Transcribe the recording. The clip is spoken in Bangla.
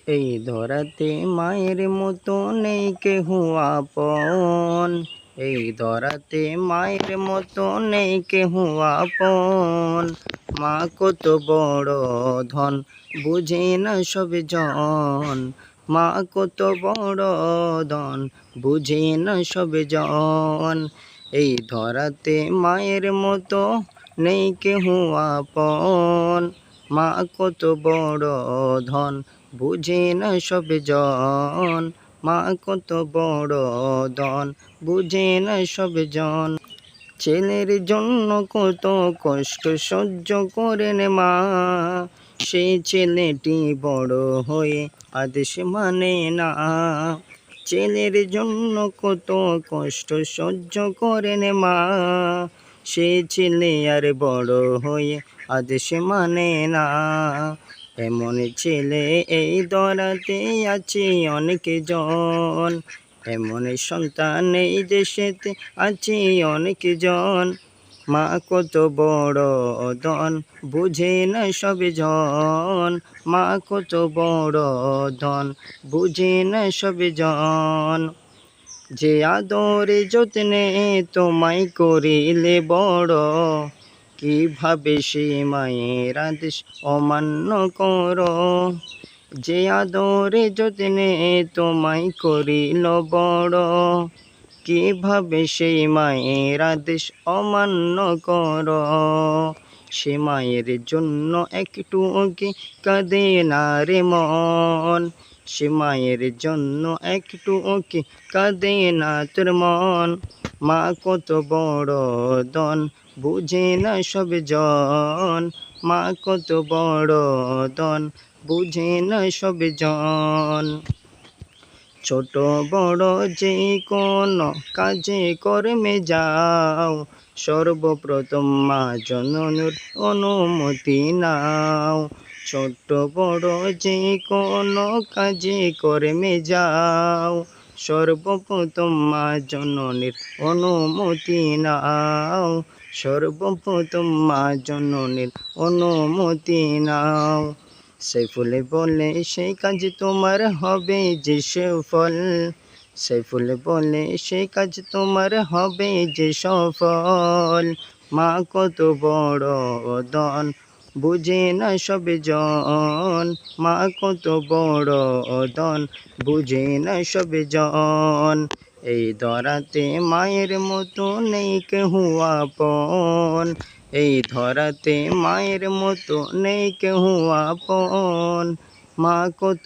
এই ধরাতে মায়ের মতো নেই কেহু আপন। এই ধরাতে মায়ের মতো নেই কেহু আপন। মা কত বড় ধন বুঝে না সবে জন। মা কত বড় ধন বুঝে না সবে জন। এই ধরাতে মায়ের মতো নেই কেহু আপন। মা কত বড় ধন বুঝে না সবে জন। মা কত বড় ধন বুঝে না সবে জন। ছেলের জন্য কত কষ্ট সহ্য করেন মা, সেই ছেলেটি বড় হয়ে আদেশ মানে না। ছেলের জন্য কত কষ্ট সহ্য করেন মা, সে ছেলে আর বড় হয়ে আদেশ মানে না। এমন ছেলে এই ধরাতে আছে অনেক জন। এমন সন্তান এই দেশেতে আছে অনেক জন। মা কত বড় ধন বুঝে না সবে জন। মা কত বড় ধন বুঝে না সবে জন। যে আদরে যত্নে তোমায় করিলে বড়, কিভাবে সে মায়ের আদেশ অমান্য করো। যে আদরে যত্নে তোমায় করিল বড়, কিভাবে সেই মায়ের আদেশ অমান্য কর। সে মায়ের জন্য একটু কি কাঁদে না রে মন। সে মায়ের জন্য একটু কি কাঁদে না তোর মন। মা কত বড় ধন বুঝে না সবে জন। মা কত বড় ধন বুঝে না সবে জন। ছোট বড় যে কোনো কাজে কর্মে যাও, সর্বপ্রথম মা জননীর অনুমতি নাও। ছোট বড় যে কোনো কাজে কর্মে যাও, সর্বপ্রথম মা জননীর অনুমতি নাও। সর্বপ্রথম মা জননীর অনুমতি নাও। সাইফুলে বলে সেই কাজ তোমার হবে যে সফল। সাইফুলে বলে সেই কাজ তোমার হবে যে সফল। মা কত বড় ধন বুঝে না সবে জন। মা কত বড় ধন বুঝে না সবে জন। এই ধরাতে মায়ের মতো নেই কেহু আপন। এই ধরাতে মায়ের মতো নেই কেহু আপন। মা কত